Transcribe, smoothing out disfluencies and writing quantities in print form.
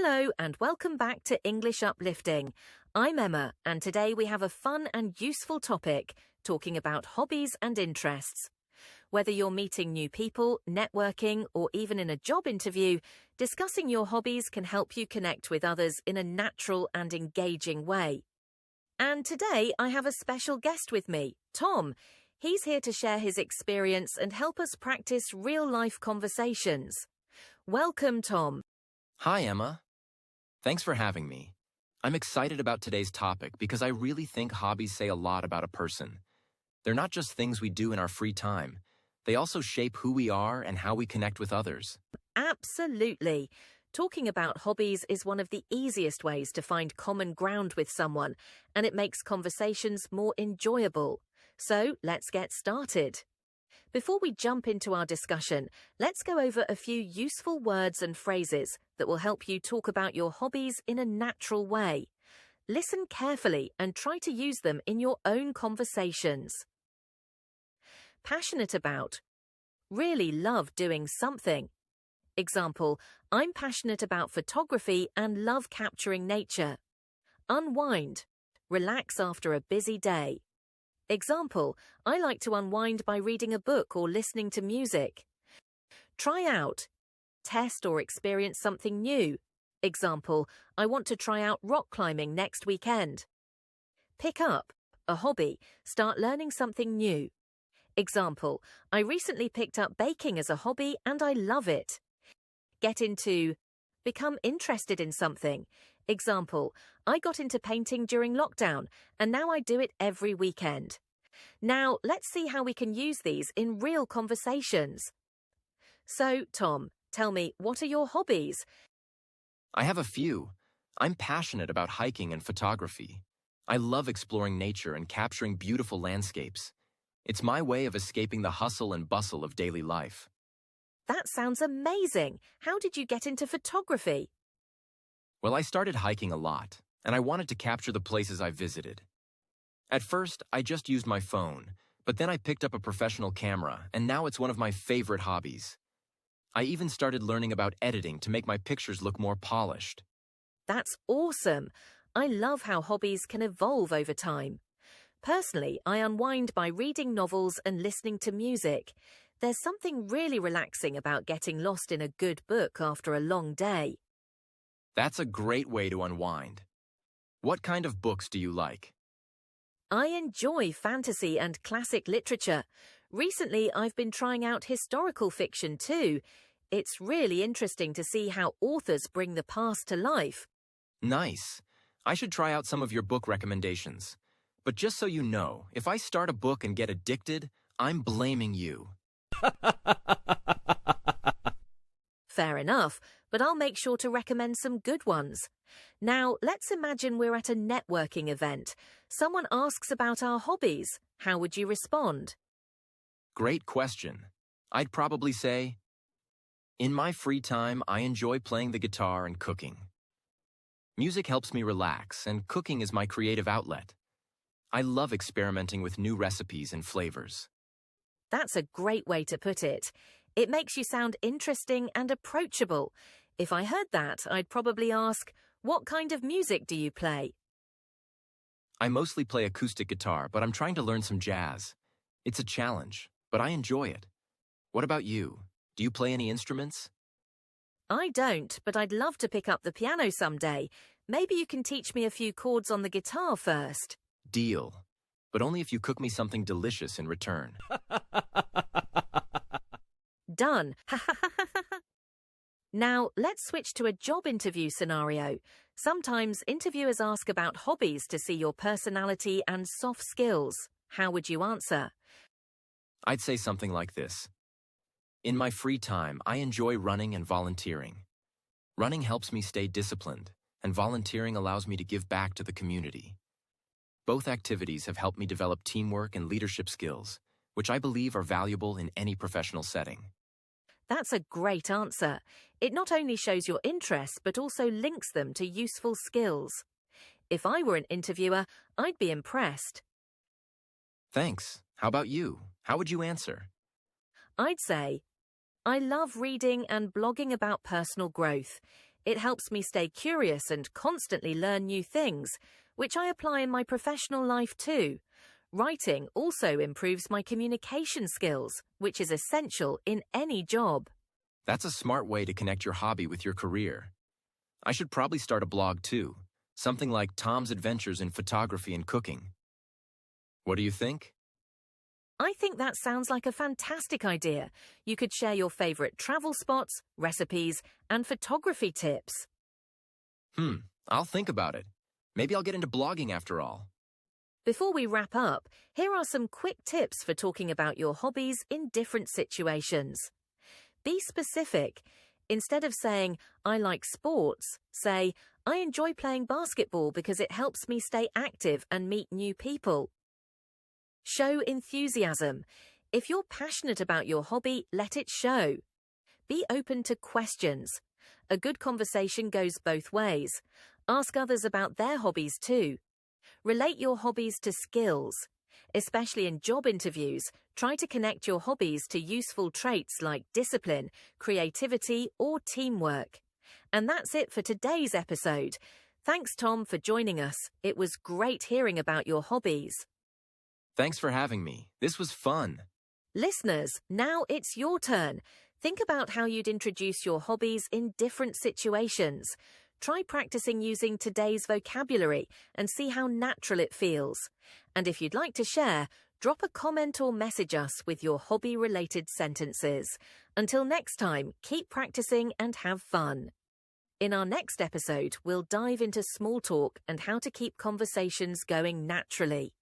Hello and welcome back to English Uplifting. I'm Emma and today we have a fun and useful topic, talking about hobbies and interests. Whether you're meeting new people, networking, or even in a job interview, discussing your hobbies can help you connect with others in a natural and engaging way. And today I have a special guest with me, Tom. He's here to share his experience and help us practice real-life conversations. Welcome, Tom. Hi, Emma. Thanks for having me. I'm excited about today's topic because I really think hobbies say a lot about a person. They're not just things we do in our free time. They also shape who we are and how we connect with others. Absolutely. Talking about hobbies is one of the easiest ways to find common ground with someone, and it makes conversations more enjoyable. So let's get started. Before we jump into our discussion, let's go over a few useful words and phrases that will help you talk about your hobbies in a natural way. Listen carefully and try to use them in your own conversations. Passionate about. Really love doing something. Example, I'm passionate about photography and love capturing nature. Unwind. Relax after a busy day. Example, I like to unwind by reading a book or listening to music. Try out. Test or experience something new. Example, I want to try out rock climbing next weekend. Pick up. A hobby. Start learning something new. Example, I recently picked up baking as a hobby and I love it. Get into. Become interested in something. Example, I got into painting during lockdown and now I do it every weekend. Now, let's see how we can use these in real conversations. So, Tom, tell me, what are your hobbies? I have a few. I'm passionate about hiking and photography. I love exploring nature and capturing beautiful landscapes. It's my way of escaping the hustle and bustle of daily life. That sounds amazing. How did you get into photography? Well, I started hiking a lot, and I wanted to capture the places I visited. At first, I just used my phone, but then I picked up a professional camera, and now it's one of my favorite hobbies. I even started learning about editing to make my pictures look more polished. That's awesome. I love how hobbies can evolve over time. Personally, I unwind by reading novels and listening to music. There's something really relaxing about getting lost in a good book after a long day. That's a great way to unwind. What kind of books do you like? I enjoy fantasy and classic literature. Recently, I've been trying out historical fiction too. It's really interesting to see how authors bring the past to life. Nice. I should try out some of your book recommendations. But just so you know, if I start a book and get addicted, I'm blaming you. Fair enough, but I'll make sure to recommend some good ones. Now, let's imagine we're at a networking event. Someone asks about our hobbies. How would you respond? Great question. I'd probably say, in my free time, I enjoy playing the guitar and cooking. Music helps me relax, and cooking is my creative outlet. I love experimenting with new recipes and flavors. That's a great way to put it. It makes you sound interesting and approachable. If I heard that, I'd probably ask, what kind of music do you play? I mostly play acoustic guitar, but I'm trying to learn some jazz. It's a challenge, but I enjoy it. What about you? Do you play any instruments? I don't, but I'd love to pick up the piano someday. Maybe you can teach me a few chords on the guitar first. Deal. But only if you cook me something delicious in return. Done. Now, let's switch to a job interview scenario. Sometimes interviewers ask about hobbies to see your personality and soft skills. How would you answer? I'd say something like this. In my free time, I enjoy running and volunteering. Running helps me stay disciplined, and volunteering allows me to give back to the community. Both activities have helped me develop teamwork and leadership skills, which I believe are valuable in any professional setting. That's a great answer. It not only shows your interests, but also links them to useful skills. If I were an interviewer, I'd be impressed. Thanks. How about you? How would you answer? I'd say, I love reading and blogging about personal growth. It helps me stay curious and constantly learn new things, which I apply in my professional life too. Writing also improves my communication skills, which is essential in any job. That's a smart way to connect your hobby with your career. I should probably start a blog too, something like Tom's Adventures in Photography and Cooking. What do you think? I think that sounds like a fantastic idea. You could share your favorite travel spots, recipes, and photography tips. I'll think about it. Maybe I'll get into blogging after all. Before we wrap up, here are some quick tips for talking about your hobbies in different situations. Be specific. Instead of saying, I like sports, say, I enjoy playing basketball because it helps me stay active and meet new people. Show enthusiasm. If you're passionate about your hobby, let it show. Be open to questions. A good conversation goes both ways. Ask others about their hobbies too. Relate your hobbies to skills. Especially in job interviews, try to connect your hobbies to useful traits like discipline, creativity, or teamwork. And that's it for today's episode. Thanks, Tom, for joining us. It was great hearing about your hobbies. Thanks for having me. This was fun. Listeners, now it's your turn. Think about how you'd introduce your hobbies in different situations. Try practicing using today's vocabulary and see how natural it feels. And if you'd like to share, drop a comment or message us with your hobby-related sentences. Until next time, keep practicing and have fun. In our next episode, we'll dive into small talk and how to keep conversations going naturally.